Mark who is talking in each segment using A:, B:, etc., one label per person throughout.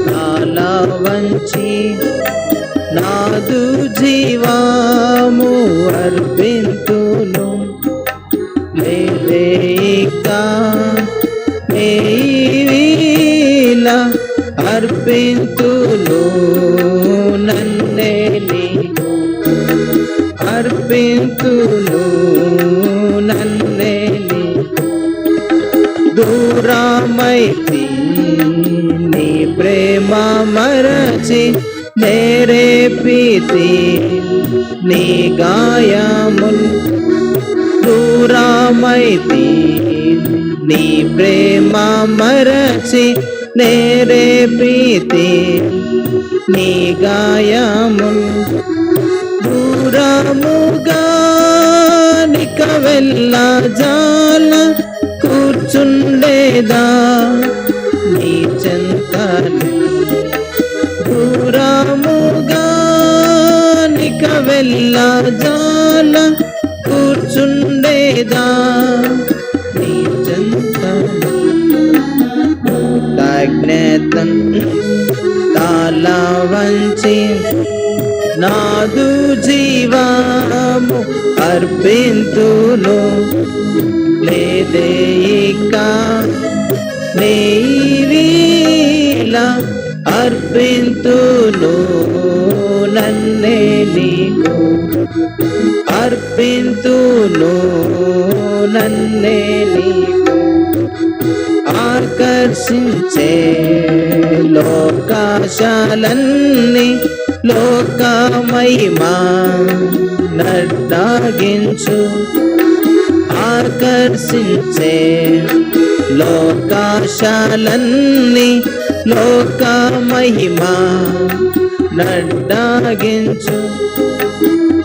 A: తల వంచి నాదు జీవము అర్పింతును లేక మేలా అర్పింతును నన్నే నీకు అర్పింతును నన్నే నీకు దూరమైతి నీ ప్రేమ మరచి నేరేపితి నీ గాయముల్ దూరమైతి నీ ప్రేమ మరచి నేరేపితి నీ గాయముల్ దూరముగా నిక వెళ్ళ జాల కూర్చుండేదా నీ చెంతనే దూరముగా నిక వెళ్ళ జాల కూర్చుండేదా నీ చెంతనే కృతజ్ఞతన్ తల వంచి నాదు జీవము అర్పింతును లేదేయిక నీవిలా అర్పింతును నన్నే నీకు అర్పింతును నన్నే నీకు ఆకర్షించే లోకాశాలన్నీ లోకమహిమా నడ్డాగించు ఆకర్షించే లోకాశాలన్నీ లోకమహిమా నడ్డాగించు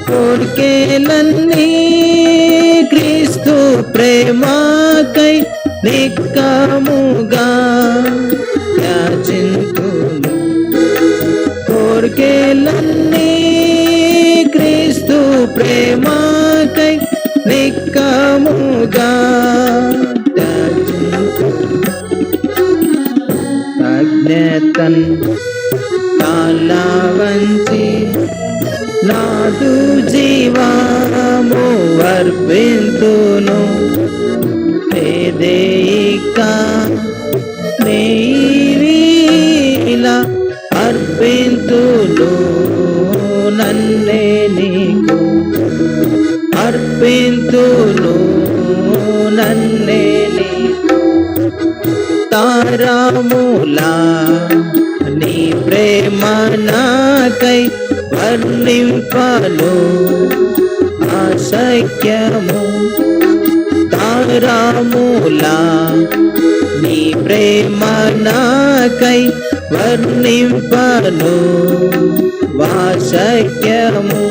A: కోర్కెలన్నీ క్రీస్తు ప్రేమకై నిక్కముగా యాచింతును కోర్కెలన్నీ క్రీస్తు ప్రేమకై నిక్కముగా అజ్ఞతన్ తల వంచి నాదు జీవము అర్పింతును లేదేయిక నీవిలా అర్పింతును నన్నే నీకు అర్పింతును నన్నే నీకు తారములా నీ ప్రేమ నాకై వర్ణింపను అశక్యము తారములా నీ ప్రేమ నాకై వర్ణింపను వాశక్యము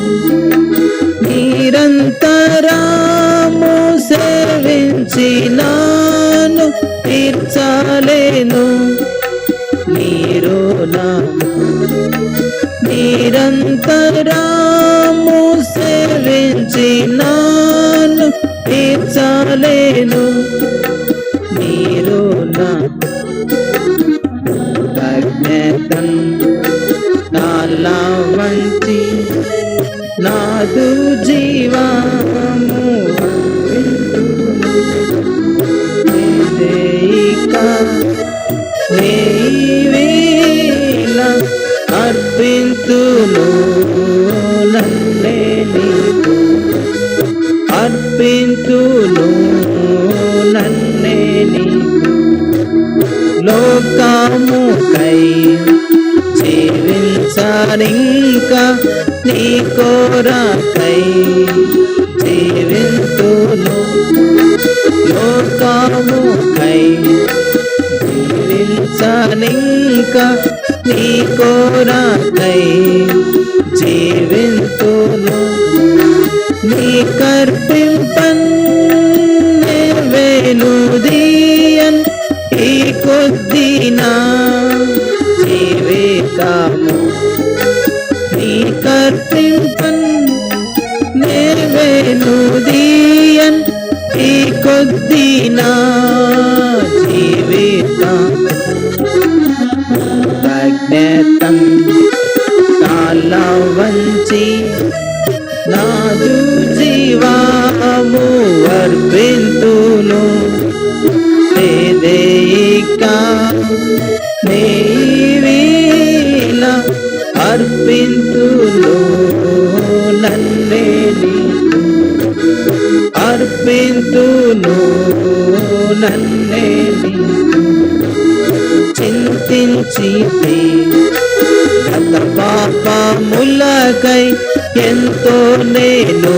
A: నిరంతరము సేవించినాను తీర్చలేను నీరు నిరంతరము సేవించినాను తీర్చలేను నీరు అజ్ఞతన్ తల వంచి నాదు జీవము నీవిలా అర్పింతును నన్నే నీకు అర్పింతును నన్నే నీకు లోకముకై జీవించనింకా నీ కోరకై జీవింతును లోకముకై జీవించనింకా నీ కోరకై జీవింతును నీ కర్పింపన్ వేణుదీయన్ ఈ కొద్దినా జీవితము నీ కర్పింపన్ వేణుదీయన్ ఈ కొద్దినా జీవితము కృతజ్ఞతన్ కాలా వంచి నాదు జీవాము అర్పింతును వేదిక నీవేళ అర్పింతును నన్నే అర్పింతును నన్నే చింతించితే గత పాపములకై ఎంతో నేను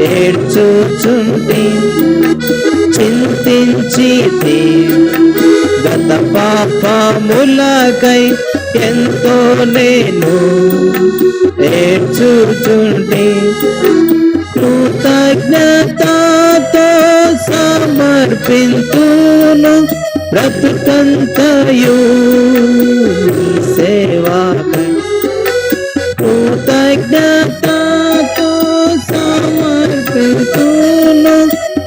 A: ఏడ్చుచుంటి చింతించితే గత పాపములకై ఎంతో నేను ఏడ్చుచుంటి కృతజ్ఞతతో సమర్పింతును బ్రతుకంతయు సేవాకై కృతజ్ఞతతో సమర్పింతును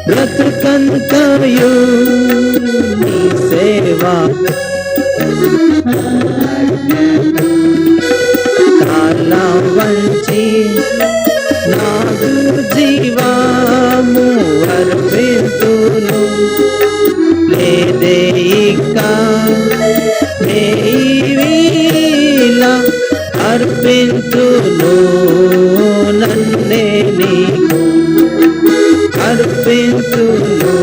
A: బ్రతుకంతయు సేవా కాలా వంచి నాదు జీవాము అర్పింతును లేదేయిక నీవేళ అర్పింతును నన్నే నీకు అర్పింతును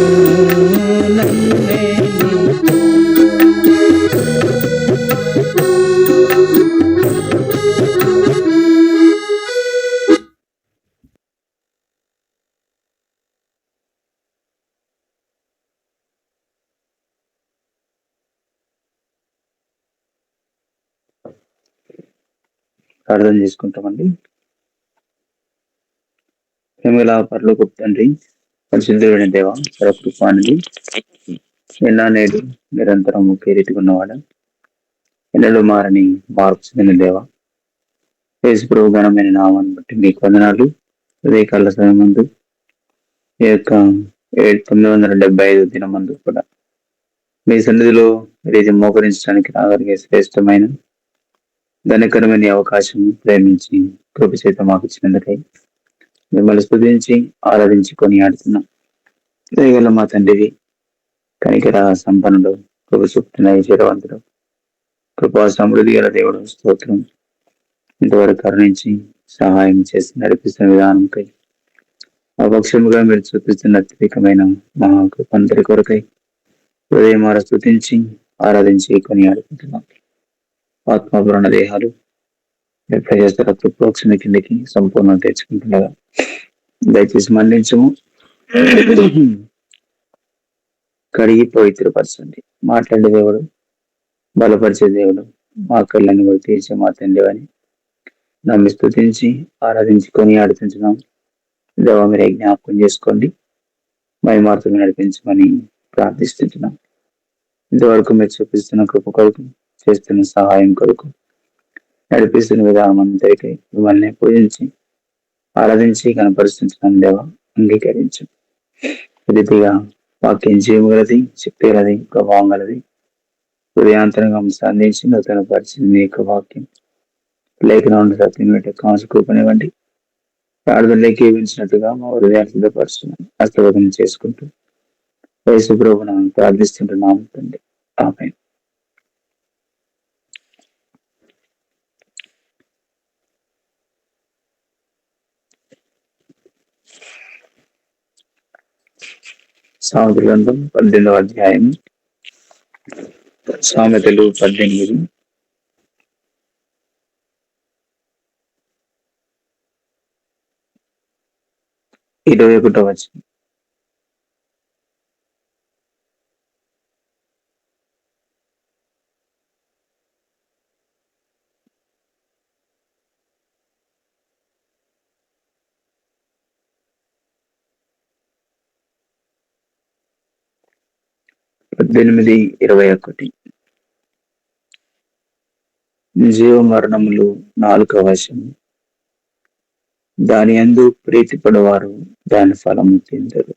A: నన్నే నీకు
B: ప్రార్థన చేసుకుంటామండి. ప్రేమగల పరలోకపు తండ్రి, పరిశుద్ధుడైన దేవ, సర్వకృపానిధి, ఎన్నా నేడు నిరంతరం ఒకే రీతిగా ఉన్నవాడ, ఎన్నడూ మారని మార్పు చెందిన దేవ, యేసు ప్రభు ఘనమైన నామాన్ని బట్టి మీకు వందనాలు. ఉదయకాల సమయం ముందు ఈ యొక్క 975 దినమందు కూడా మీ సన్నిధిలో రీతి మోకరించడానికి రాగలిగే శ్రేష్టమైన ధనకరమైన అవకాశం ప్రేమించి కృప చేత మాకు ఇచ్చినందుకై మిమ్మల్ని స్తుతించి ఆరాధించి కొనియాడుతున్నాం. దయగల మా తండ్రివి, కనికర సంపన్నుడు, కృప చూపుతున్న ఈశ్వరవంతుడు, కృపా సమృద్ధి గల దేవుడు, స్తోత్రం. ఇంతవరకు కరుణించి సహాయం చేసి నడిపిస్తున్న విధానంకై, అపక్షముగా మీరు చూపిస్తున్న అత్యధికమైన మహాకృపందరి కొరకై ఉదయం స్తుతించి ఆరాధించి కొనియాడుకుంటున్నాం. ఆత్మపురాణ దేహాలు ప్రజల ప్రోక్షణ కిందకి సంపూర్ణ తెచ్చుకుంటుండగా దయచేసి మన్నించము, కడిగి పవిత్రపరచండి. మాట్లాడే దేవుడు, బలపరిచే దేవుడు, మా కళ్ళని కూడా తీర్చే మా తండ్రి అని నమ్మి స్తుతించి ఆరాధించి కొని ఆడుతుంటున్నాం. దేవ మీరే జ్ఞాపకం చేసుకోండి, మహిమార్తలు నడిపించమని ప్రార్థిస్తుంటున్నాం. ఇంతవరకు మీరు చూపిస్తున్న కృప కొరకు, చేస్తున్న సహాయం కొరకు, నడిపిస్తున్న విధానం అంతరికై మిమ్మల్ని పూజించి ఆరాధించి కనపరుస్తున్నాం. దేవ అంగీకరించు. రీతిగా వాక్యం జీవగలది, శక్తి గలది, ప్రభావం గలది, హృదయాంతరంగం సంధించి నూతన పరిచింది మీ యొక్క వాక్యం లేఖనం సత్యం కాసు కృపనివ్వండి. ప్రార్థనలోకి ఏవించినట్టుగా మా హృదయాన్ని సిద్ధపరుస్తున్నాం. హస్తగతం చేసుకుంటూ యేసు ప్రభువును ప్రార్థిస్తుంటున్నాము తండ్రి. ఆమేన్. సామెతల గ్రంథం 18వ అధ్యాయం, సామెతలు 18 21వ వచనం. పద్దెనిమిది 21. జీవ మరణములు నాలుక వశము, దాని యందు ప్రీతిపడవారు దాని ఫలము తిందరు.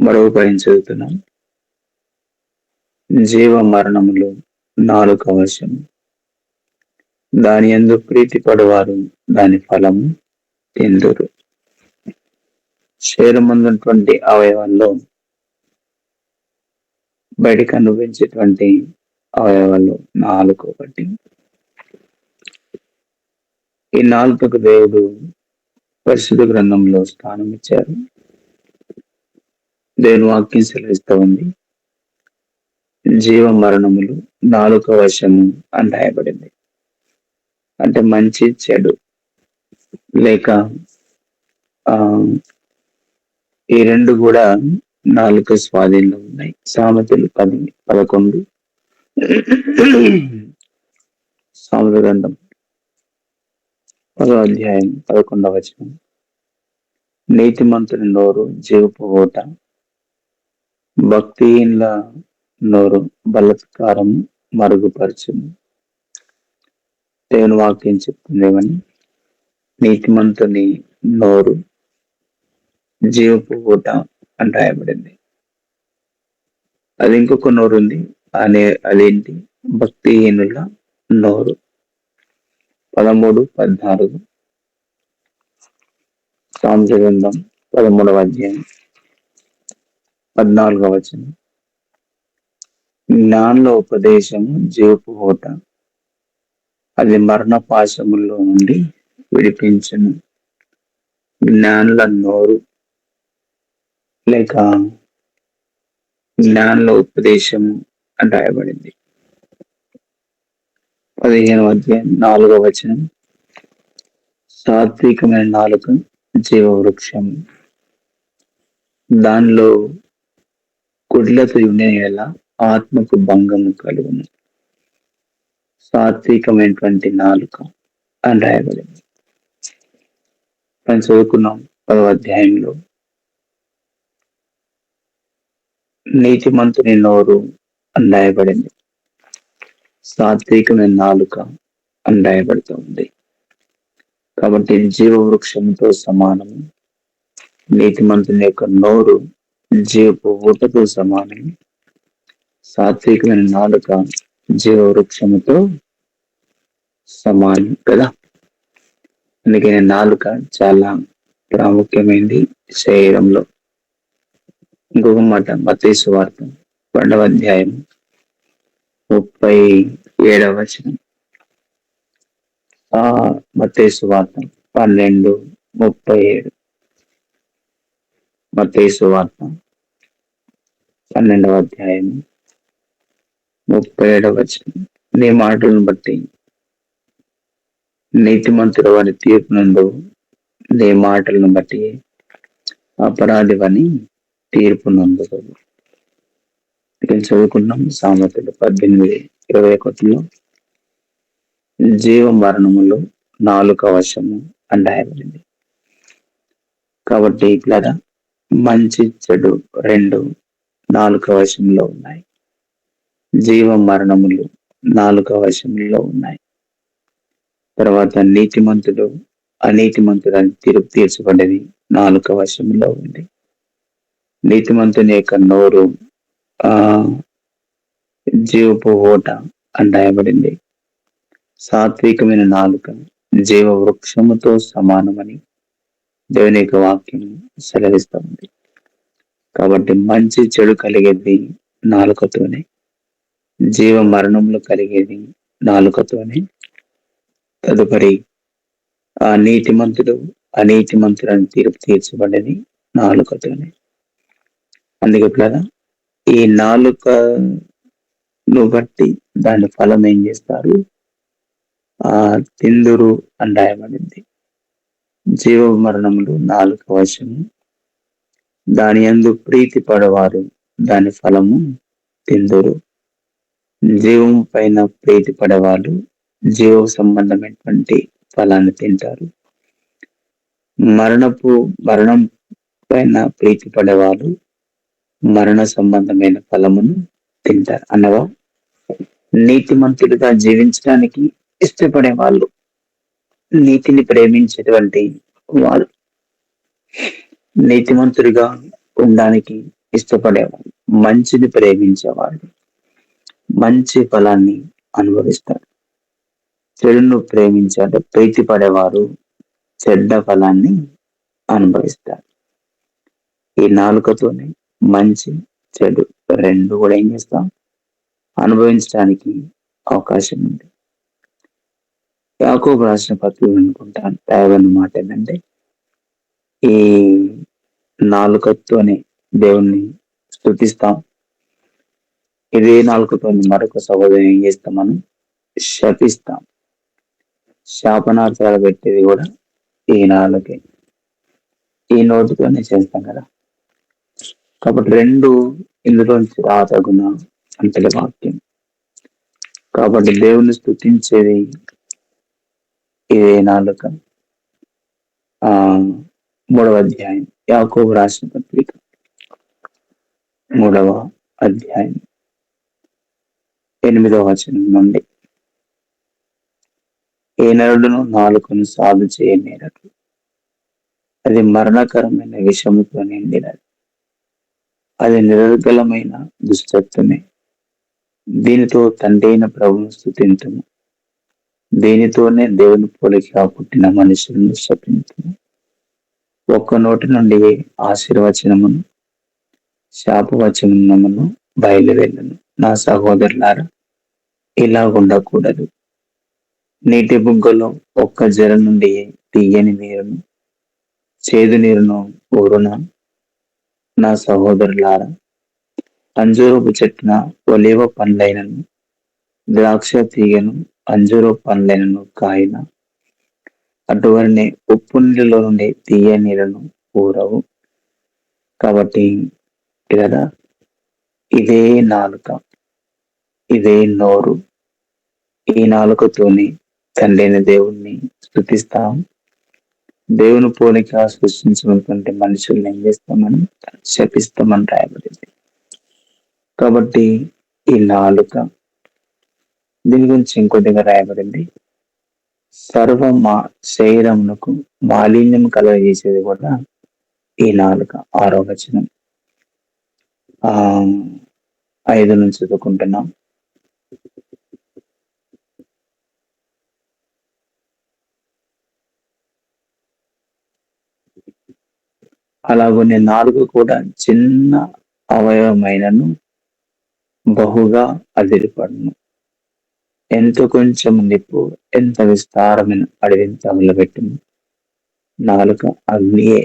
B: మరొక పైన చదువుతున్నాం. జీవ మరణములు నాలుక వశము. దాని యందు ప్రీతి పడువారు దాని ఫలము తిందురు. శరీరమున్నటువంటి అవయవాల్లో బయటికి అనుభవించేటువంటి అవయవాలు నాలుగు ఒకటి. ఈ నాలుకకు దేవుడు పరిశుద్ధ గ్రంథంలో స్థానం ఇచ్చారు. దేవుని వాక్యం సెలవిస్తూ ఉంది, జీవ మరణములు నాలుక వశము అని రాయబడింది. అంటే మంచి చెడు లేక ఈ రెండు కూడా నాలుక స్వాధీనంలో ఉన్నాయి. సామెతలు 10:11, సామెత గ్రంథం 10వ అధ్యాయం 11వ వచనం. నీతిమంతుని నోరు జీవపు ఓట, భక్తిహీనుల నోరు బలత్కారము మరుగుపరచును. దేవుని వాక్యం చెప్తుందేమని, నీతిమంతుని నోరు జీవపు ఊట అని రాయబడింది. అది ఇంకొక నోరు ఉంది, అదేంటి, భక్తిహీనుల నోరు. 13-14 సామెత గ్రంథం 13వ అధ్యాయం 14వ వచనం. జ్ఞానుల ఉపదేశము జీవపు ఊట, అది మరణ పాశములో నుండి విడిపించును. జ్ఞానుల నోరు లేక జ్ఞానుల ఉపదేశము అని రాయబడింది. 15వ అధ్యాయం 4వ వచనం. సాత్వికమైన నాలుక జీవ వృక్షం, దానిలో కుడ్లతో ఉండేలా ఆత్మకు భంగము కలుగును. సాత్వికమైనటువంటి నాలుక అని రాయబడింది. మనం చదువుకున్నాం 10వ అధ్యాయంలో, నీతిమంతుని నోరు అని రాయబడింది, సాత్వికమైన నాలుక అని రాయబడుతూ ఉంది. కాబట్టి జీవ వృక్షంతో సమానము, నీతిమంతుని యొక్క నోరు జీవపు ఊటతో సమానము, సాత్వికమైన నాలుక జీవ వృక్షముతో సమానం కదా. అందుకని నాలుక చాలా ప్రాముఖ్యమైనది శరీరంలో. ఇంకొక మాట, మత్తయి సువార్త 12వ అధ్యాయం 37వ వచనం. మత్తయి సువార్త 12:37. మత్తయి సువార్త 12వ అధ్యాయం 37వ వచనం. నీ మాటలను బట్టి నీతిమంతుడు వారి తీర్పునందు, నీ మాటలను బట్టి అపరాధివని తీర్పు నందుదు. ఇక్కడ చదువుకున్నాం సామెతలు 18:21లో, జీవ మరణములు నాలుక వశము అని రాయబడింది. కాబట్టి ఇట్లా మంచి చెడు రెండు నాలుక వశంలో ఉన్నాయి. జీవ మరణములు నాలుక వశంలో ఉన్నాయి. తర్వాత నీతిమంతుడు అనీతిమంతుడు అని తీర్పు తీర్చబడ్డది నాలుక వశంలో ఉంది. నీతిమంతుని యొక్క నోరు జీవపు ఓట అని రాయబడింది. సాత్వికమైన నాలుక జీవ వృక్షముతో సమానమని దేవుని యొక్క వాక్యం సెలవిస్తూ ఉంది. కాబట్టి మంచి చెడు కలిగేది నాలుకతోనే, జీవ మరణంలో కలిగేది నాలుకతోనే. తదుపరి నీతిమంతుడు అనీతిమంతుడని తీర్పు తీర్చబడ్డది నాలుకతోనే. అందుకే కదా ఈ నాలుకను బట్టి దాని ఫలం ఏం చేస్తారు, తిందురు అని రాయబడింది. జీవ మరణములు నాలుక వశము, దాని యందు ప్రీతి పడవారు దాని ఫలము తిందురు. జీవం పైన ప్రీతి పడేవాళ్ళు జీవ సంబంధమైనటువంటి ఫలాన్ని తింటారు. మరణం పైన ప్రీతి పడేవాళ్ళు మరణ సంబంధమైన ఫలమును తింటారు అన్నవా. నీతిమంతులుగా జీవించడానికి ఇష్టపడే వాళ్ళు, నీతిని ప్రేమించేటువంటి వాళ్ళు, నీతిమంతుడిగా ఉండడానికి ఇష్టపడేవాళ్ళు, మంచిని ప్రేమించేవాళ్ళు, మంచి ఫలాన్ని అనుభవిస్తారు. చెడును ప్రేమించాలి ప్రీతి పడేవారు చెడ్డ ఫలాన్ని అనుభవిస్తారు. ఈ నాలుకతోనే మంచి చెడు రెండు కూడా ఏం చేస్తాం అనుభవించడానికి అవకాశం ఉంది. యాకోబు రాసిన పత్రిక అనుకుంటాను రాయబడిన మాట ఏంటంటే ఈ నాలుకతోనే దేవుణ్ణి స్తుతిస్తాం, ఇదే నాలుకతో మరొక సహోదరుని ఏం చేస్తాం మనం శపిస్తాం. శాపనార్థాలు పెట్టేది కూడా ఈ నాలుకే, ఈ నోటితోనే చేస్తాం కదా. కాబట్టి రెండు ఇందులోంచి రాతగుణ అంతటి వాక్యం. కాబట్టి దేవుని స్తుతించేది ఇదే నాలుక. 3వ అధ్యాయం యాకోబు రాసిన పత్రిక 3వ అధ్యాయం 8వ వచనం నుండి, ఏ నరుడును నాలుకను సాధు చేయనేరడు, అది మరణకరమైన విషముతో నిండినది, అది నిరర్గలమైన దుష్టత్వమే. దీనితో తండ్రి అయిన ప్రభువును స్తుతింతుము, దీనితోనే దేవుని పోలికగా పుట్టిన మనుషులను శపించుము. ఒక్క నోటి నుండి ఆశీర్వచనమును శాపవచనమును బయలువెళ్ళను. నా సహోదరులారా, ఇలా ఉండకూడదు. నీటి బుగ్గలో ఒక్క జల నుండి తీయని నీరును చేదు నీరును ఊరున. నా సహోదరులారా, అంజూరపు చెట్టున ఒలీవ పండ్లైనను ద్రాక్ష తీగను అంజూరపు పండ్లైనను కాయన అటువలనే ఉప్పు నీళ్ళలో నుండి తీయ నీళ్ళను ఊరవు. కాబట్టి కదా ఇదే నాలుక, ఇదే నోరు, ఈ నాలుకతోని తండ్రి అయిన దేవుణ్ణి స్తుతిస్తాం. దేవుని పోలిక సృష్టించినటువంటి మనుషుల్ని ఏం చేస్తామని శపిస్తామని రాయబడింది. కాబట్టి ఈ నాలుక దీని గురించి ఇంకొద్దిగా రాయబడింది. సర్వ శరీరమునకు మాలిన్యం కలుగజేసేది కూడా ఈ నాలుక. 6వ వచనం 5 నుంచి చదువుకుంటున్నాం. అలాగనే నాలుక కూడా చిన్న అవయవమైనను బహుగా అదిరిపడును. ఎంత కొంచెం నిప్పు ఎంత విస్తారమైన అడవిని తగులబెట్టును. నాలుక అగ్నియే.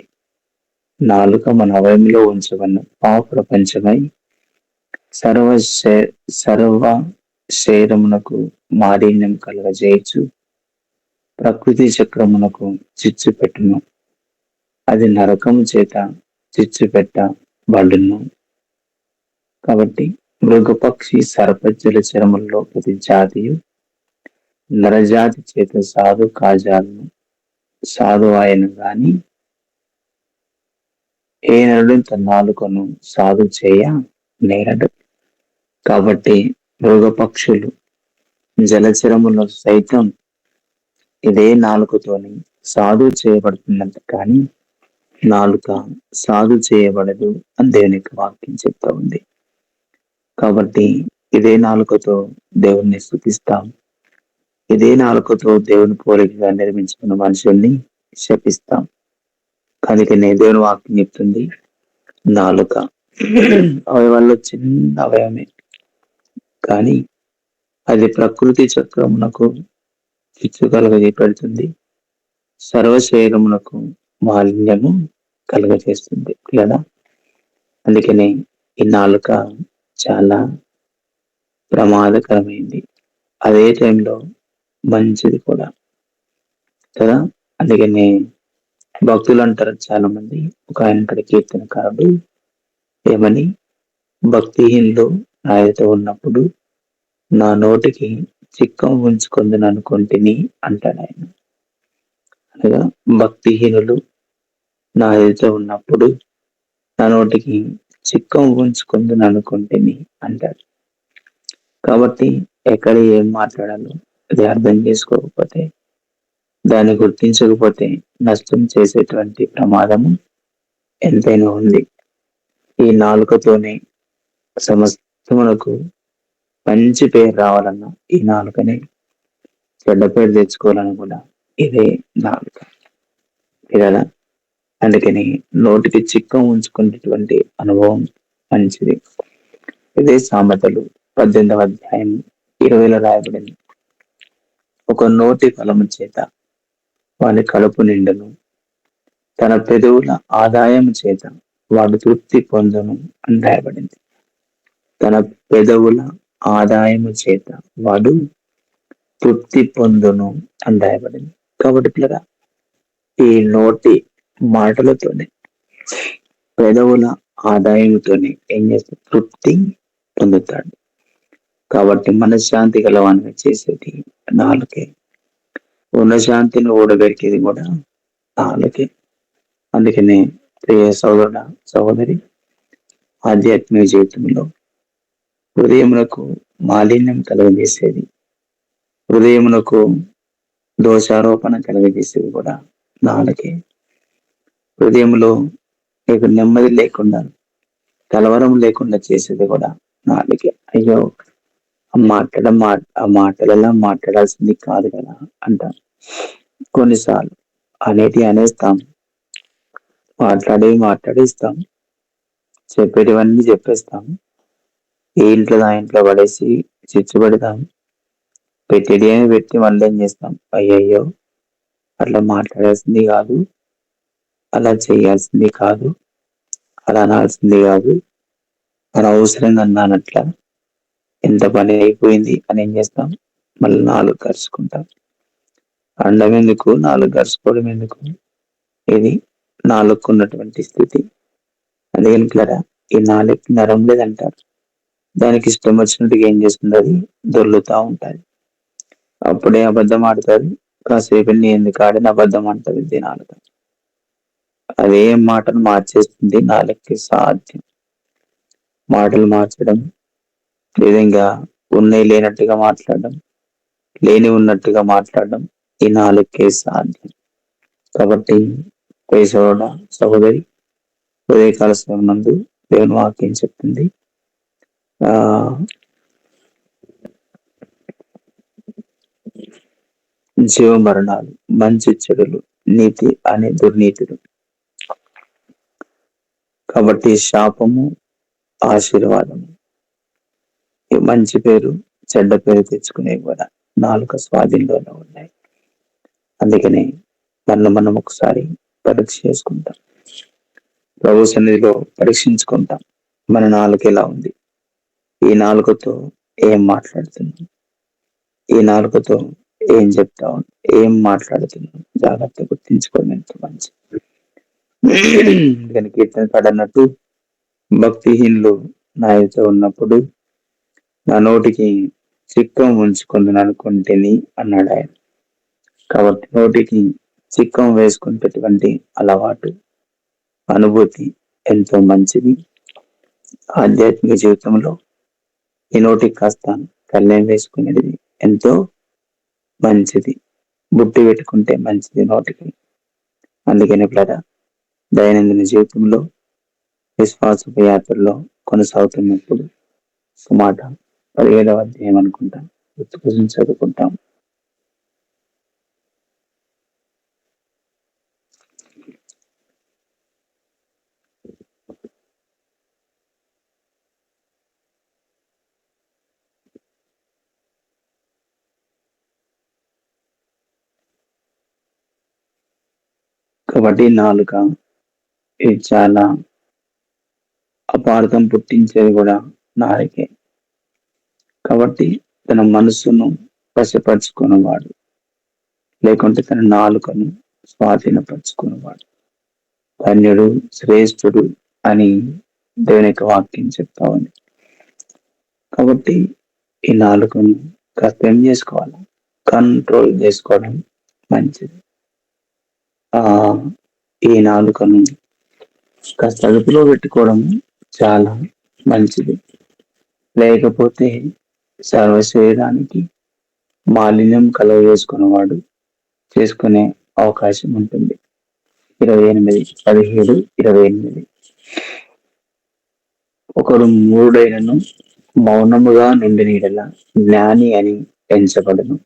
B: నాలుక మన అవయంలో ఉంచబడిన ప్రపంచమై సర్వ శరీరమునకు మాలిన్యం కలుగజేయచ్చు, ప్రకృతి చక్రమునకు చిచ్చు పెట్టును, అది నరకము చేత చిచ్చు పెట్టబడును. కాబట్టి మృగపక్షి సర్పజల చరములలో ప్రతి జాతియు నరజాతి చేత సాధు కాజాలను సాధు ఆయన గాని ఏ నరుడు తన నాలుకను సాధు చేయ నేరడు. కాబట్టి మృగపక్షులు జలచరములో సైతం ఇదే నాలుకతోని సాధు చేయబడుతున్నంత కానీ నాలుక సాధు చేయబడదు అని దేవుని యొక్క వాక్యం చెప్తా ఉంది. కాబట్టి ఇదే నాలుకతో దేవుణ్ణి స్తుతిస్తాం, ఇదే నాలుకతో దేవుని పోలికగా నిర్మించుకున్న మనుషుల్ని శపిస్తాం. అందుకనే దేవుని వాక్యం చెప్తుంది నాలుక అవయవాల్లో చిన్న అవయవమే, కానీ అది ప్రకృతి చక్రమునకు చిచ్చు కలుగజేపెడుతుంది, సర్వశరీరమునకు మాలిన్యము కలుగజేస్తుంది కదా. అందుకనే ఈ నాలుక చాలా ప్రమాదకరమైంది, అదే టైంలో మంచిది కూడా కదా. అందుకనే భక్తులు అంటారు చాలా మంది, ఒక ఆయన కీర్తనకారుడు ఏమని, భక్తిహీనులు నాయతో ఉన్నప్పుడు నా నోటికి చిక్కం ఉంచుకుందని అనుకుంటుని అంటాడు ఆయన. అనగా భక్తిహీనులు నా ఎదుట ఉన్నప్పుడు నా నోటికి చిక్కం ఉంచుకుందని అనుకుంటుని అంటాడు. కాబట్టి ఎక్కడ ఏం మాట్లాడాలో అది అర్థం చేసుకోకపోతే, దాన్ని గుర్తించకపోతే నష్టం చేసేటువంటి ప్రమాదము ఎంతైనా ఉంది. ఈ నాలుకతోనే సమస్తమునకు మంచి పేరు రావాలన్నా ఈ నాలుకనే, చెడ్డ పేరు తెచ్చుకోవాలని కూడా ఇదే నాలుక కదా. అందుకని నోటికి చిక్కం ఉంచుకునేటువంటి అనుభవం మంచిది. ఇదే సామెతలు 18వ అధ్యాయం 20లో రాయబడింది. ఒక నోటి ఫలము చేత వాని కడుపు నిండును, తన పెదవుల ఆదాయం చేత వాడు తృప్తి పొందును అని రాయబడింది. తన పెదవుల ఆదాయము చేత వాడు తృప్తి పొందును అని రాయబడింది. కాబట్టి పిల్లగా ఈ నోటి మాటలతోనే, పెదవుల ఆదాయంతోనే ఏం చేస్తాడు? తృప్తి పొందుతాడు. కాబట్టి మనశ్శాంతి గలవాన్ని చేసేది నాలుకే, ఉన్న శాంతిని ఓడబెరికేది కూడా నాలుకే. అందుకనే ప్రియ సోదరుడ సహోదరి, ఆధ్యాత్మిక జీవితంలో హృదయమునకు మాలిన్యం కలుగజేసేది, హృదయమునకు దోషారోపణ కలుగజేసేది కూడా నాలుకే. హృదయంలో నీకు నెమ్మది లేకుండా, కలవరం లేకుండా చేసేది కూడా నాలుకే. అయ్యో ఆ మాటలలో మాట్లాడాల్సింది కాదు కదా అంటాం. కొన్నిసార్లు అనేస్తాం, మాట్లాడిస్తాం, చెప్పేటివన్నీ చెప్పేస్తాం, ఏ ఇంట్లో ఆ ఇంట్లో పడేసి చిచ్చు పెడతాం, పెట్టేటి అని పెట్టి మళ్ళీ ఏం చేస్తాం? అయ్యయ్యో అట్లా మాట్లాడాల్సింది కాదు, అలా చేయాల్సింది కాదు, అలా అనాల్సింది కాదు, అనవసరంగా అన్నానట్లా, ఎంత పని అయిపోయింది అని ఏం చేస్తాం? మళ్ళీ నాలుగు కరుచుకుంటాం. అండం ఎందుకు, నాలుగు కరుచుకోవడం ఎందుకు? ఇది నాలుగుకున్నటువంటి స్థితి. అందుకని కదా ఈ నాలుగు నరం లేదంటారు. దానికి ఇష్టం వచ్చినట్టుగా ఏం చేస్తుంది? అది దొర్లుతా ఉంటుంది. అప్పుడే అబద్ధం ఆడుతుంది, కాసేపు నీ ఎందుకు ఆడిన అబద్ధం అంటది ఇది నాలుక. అదే మాటను మార్చేస్తుంది నాలుగుకి సాధ్యం. మాటలు మార్చడం, విధంగా ఉన్నాయి లేనట్టుగా మాట్లాడడం, లేని ఉన్నట్టుగా మాట్లాడడం ఈ నాలుగుకే సాధ్యం. కాబట్టి సహోదరి, ఉదయకాల సమయం నందు దేవుని వాక్యం చెప్తుంది, జీవ మరణాలు, మంచి చెడులు, నీతి అనే దుర్నీతులు. కాబట్టి శాపము, ఆశీర్వాదము, మంచి పేరు, చెడ్డ పేరు తెచ్చుకునేవి కూడా నాలుక స్వాధీనంలోనే ఉన్నాయి. అందుకనే మనం ఒకసారి పరీక్ష చేసుకుంటాం, ప్రభు సన్నిధిలో పరీక్షించుకుంటాం. మన నాలుక ఎలా ఉంది? ఈ నాలుకతో ఏం మాట్లాడుతున్నాం? ఈ నాలుకతో ఏం చెప్తా ఉన్నాం? ఏం మాట్లాడుతున్నాం? జాగ్రత్త గుర్తించుకోవడం ఎంత మంచిది. దాని కీర్తనకాడు అన్నట్టు, భక్తిహీనులు నా ఎదుట ఉన్నప్పుడు నా నోటికి చిక్కం ఉంచుకుందని అనుకుంటేని అన్నాడు ఆయన. కాబట్టి నోటికి చిక్కం వేసుకునేటటువంటి అలవాటు, అనుభూతి ఎంతో మంచిది. ఆధ్యాత్మిక జీవితంలో ఈ నోటికి కాస్త కళ్ళెం వేసుకునేది ఎంతో మంచిది. బుట్టి పెట్టుకుంటే మంచిది నోటికి. అందుకని పిల్లరా, దైనందిన జీవితంలో విశ్వాసపు యాత్రలో కొనసాగుతున్నప్పుడు సుమాట 17వ అధ్యాయం అనుకుంటాం, గుర్తు కోసం చదువుకుంటాం. కాబట్టి నాలుక ఇది చాలా అపార్థం పుట్టించేది కూడా నాలుకే. కాబట్టి తన మనసును వశపరుచుకునేవాడు, లేకుంటే తన నాలుకను స్వాధీనపరుచుకునేవాడు ధన్యుడు, శ్రేష్ఠుడు అని దేవుని యొక్క వాక్యం చెప్తా ఉంది. కాబట్టి ఈ నాలుకను కాస్త ఏం చేసుకోవాలి? కంట్రోల్ చేసుకోవడం మంచిది. ఈ నాలుకను కాస్త అదుపులో పెట్టుకోవడం చాలా మంచిది. లేకపోతే సర్వ శరీరానికి మాలిన్యం కలుగజేసుకునేవాడు చేసుకునే అవకాశం ఉంటుంది. 17:28 ఒకడు మూఢుడైనను మౌనముగా నుండి నీడల జ్ఞాని అని ఎంచబడును.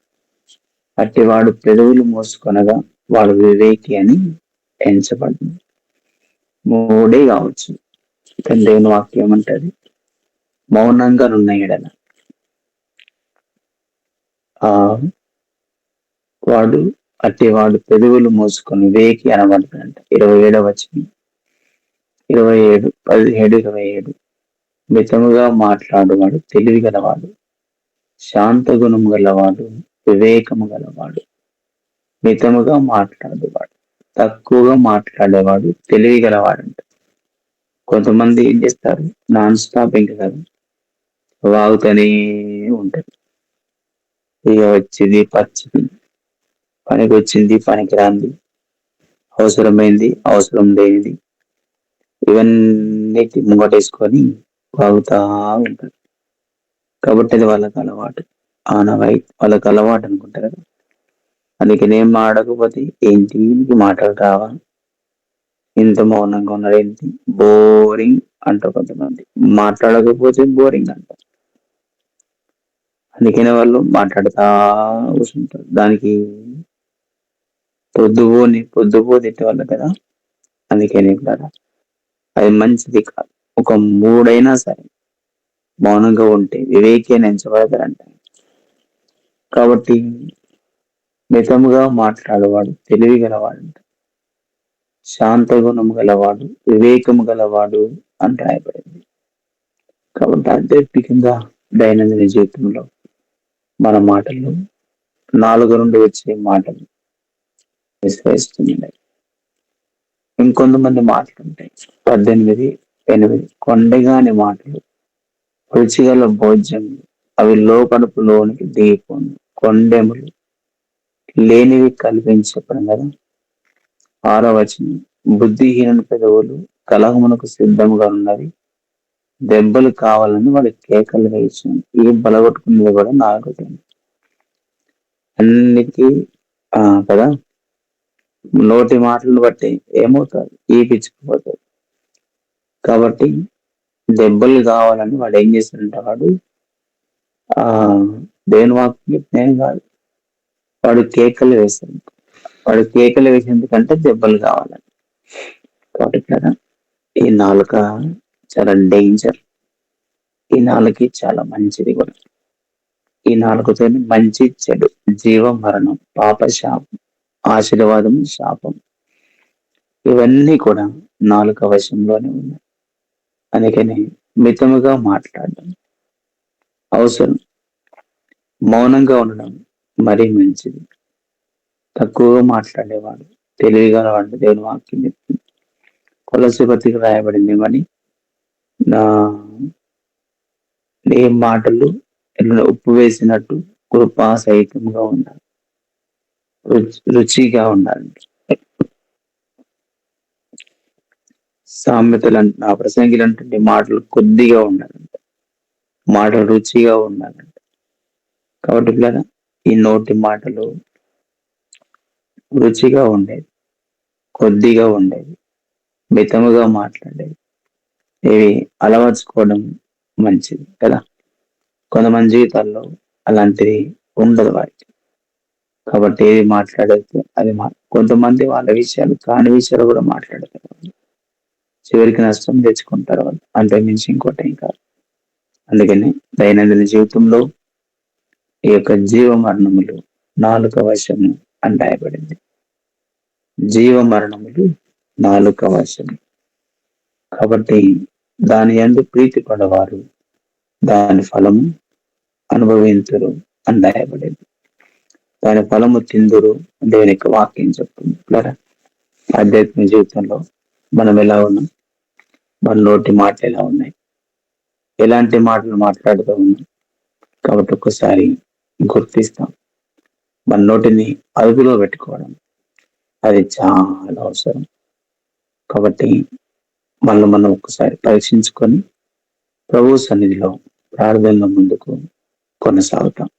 B: అట్టివాడు పెదవులు మోసుకొనగా వాడు వివేకి అని ఎంచబడును. మూడే కావచ్చు. కానీ దేవుని వాక్యం ఏమంటది? మౌనంగా నున్న ఎడల ఆ వాడు అట్టివాడు పెదవులు మోసుకొని వివేకి అనబడతాడంట. 27వ వచనం, 27, 17, 27. మితముగా మాట్లాడువాడు తెలివి గలవాడు, శాంత గుణము గలవాడు, వివేకము గలవాడు. మితముగా మాట్లాడేవాడు, తక్కువగా మాట్లాడేవాడు తెలివి గలవాడంట. కొంతమంది ఏం చేస్తారు? నాన్ స్టాప్ ఇంకా కదా వాగుతూనే ఉంటారు. ఇక వచ్చింది పచ్చిది, పనికి వచ్చింది పనికి రాంది, అవసరమైంది అవసరం లేనిది, ఇవన్నీ ముంగటేసుకొని వాగుతా ఉంటారు. కాబట్టి అది వాళ్ళకి అలవాటు, వాళ్ళకి అలవాటు అనుకుంటారు కదా. అందుకే నేను మాడకపోతే ఏంటి నీకు మాటలు రావా, ఇంత మౌనంగా ఉన్నారు ఏంటి, బోరింగ్ అంటారు కొంతమంది. మాట్లాడకపోతే బోరింగ్ అంటారు. అందుకనే వాళ్ళు మాట్లాడుతా కూర్చుంటారు. దానికి పొద్దుపోతే వాళ్ళు కదా. అందుకని కదా అది మంచిది కాదు. ఒక మూడైనా సరే మౌనంగా ఉంటే వివేకి అని ఎంచబడతారంట. కాబట్టి మితముగా మాట్లాడేవాడు తెలివి గలవాడంట, శాంత గుణము గలవాడు, వివేకము గలవాడు అని రాయబడింది. కాబట్టి ఆధ్యాత్మికంగా దైనందిన జీవితంలో మన మాటలు 4 నుండి వచ్చే మాటలు విశ్వసిస్తున్నాయి. ఇంకొంతమంది మాటలుంటాయి. 18, 8. కొండగాని మాటలు రుచిగల భోజ్యములు, అవి లోకడుపులోనికి దిగిపోను. కొండెములు లేనివి కల్పించి చెప్పడం కదా. 6వ వచనం, బుద్ధిహీనుని పెదవులు కలహమునకు సిద్ధముగా ఉన్నవి, దెబ్బలు కావాలని వాడి కేకలు వేయించాను. ఈ బలగొట్టుకునేది కూడా నాలుగు అన్నిటికీ కదా. నోటి మాటలను బట్టి ఏమవుతారు? ఈ పిచ్చుకుపోతారు. కాబట్టి దెబ్బలు కావాలని వాడు ఏం చేస్తాడంటే వాడు దేని వాక్యం నేను కాదు, వాడు కేకలు వేస్తాడు. వాడు కేకలు వేసేందుకంటే దెబ్బలు కావాలని. కాబట్టి కదా ఈ నాలుక చాలా డేంజర్. ఈ నాలుక చాలా మంచిది కూడా. ఈ నాలుకతో మంచి చెడు, జీవం మరణం, పాప శాపం, ఆశీర్వాదం శాపం, ఇవన్నీ కూడా నాలుక వశంలోనే ఉన్నాయి. అందుకని మితముగా మాట్లాడడం అవసరం, మౌనంగా ఉండడం మరీ మంచిది. తక్కువగా మాట్లాడేవాడు తెలివిగా వాడు దేవుని వాక్యం చెప్తుంది. కొలసి పత్రిక రాయబడింది మరి ఏ మాటలు ఉప్పు వేసినట్టు కృపా సహితంగా ఉండాలి, రుచిగా ఉండాలి. సామెతలు ఆ ప్రసంగిలు అంటే మాటలు కొద్దిగా ఉండాలంట, మాటలు రుచిగా ఉండాలంట. కాబట్టి పిల్లల ఈ నోటి మాటలు రుచిగా ఉండేది, కొద్దిగా ఉండేది, మితముగా మాట్లాడేది, ఇవి అలవర్చుకోవడం మంచిది కదా. కొంతమంది జీవితాల్లో అలాంటిది ఉండదు వారికి. కాబట్టి ఏది మాట్లాడితే అది కొంతమంది వాళ్ళ విషయాలు కాని విషయాలు కూడా మాట్లాడతారు. చివరికి నష్టం తెచ్చుకుంటారు వాళ్ళు, అంతే మించి ఇంకోటి ఏం కాదు. అందుకని దైనందిన జీవితంలో ఈ యొక్క జీవ మరణములు నాలుక వశము అని రాయబడింది. జీవ మరణములు నాలుక వశము. కాబట్టి దాని యందు ప్రీతి పడవారు దాని ఫలము అనుభవించరు అని రాయబడింది. దాని ఫలము తిందురు దేవుని యొక్క వాక్యం చెప్తుంది. ఆధ్యాత్మిక జీవితంలో మనం ఎలా ఉన్నాం, మన నోటి మాటలు ఎలా ఉన్నాయి, ఎలాంటి మాటలు మాట్లాడుతూ ఉన్నాం. కాబట్టి ఒక్కసారి గుర్తిస్తాం. మన నోటిని అదుపులో పెట్టుకోవడం అది చాలా అవసరం. కాబట్టి మనం ఒక్కసారి పరీక్షించుకొని ప్రభు సన్నిధిలో ప్రార్థనలో ముందుకు కొనసాగుతాం.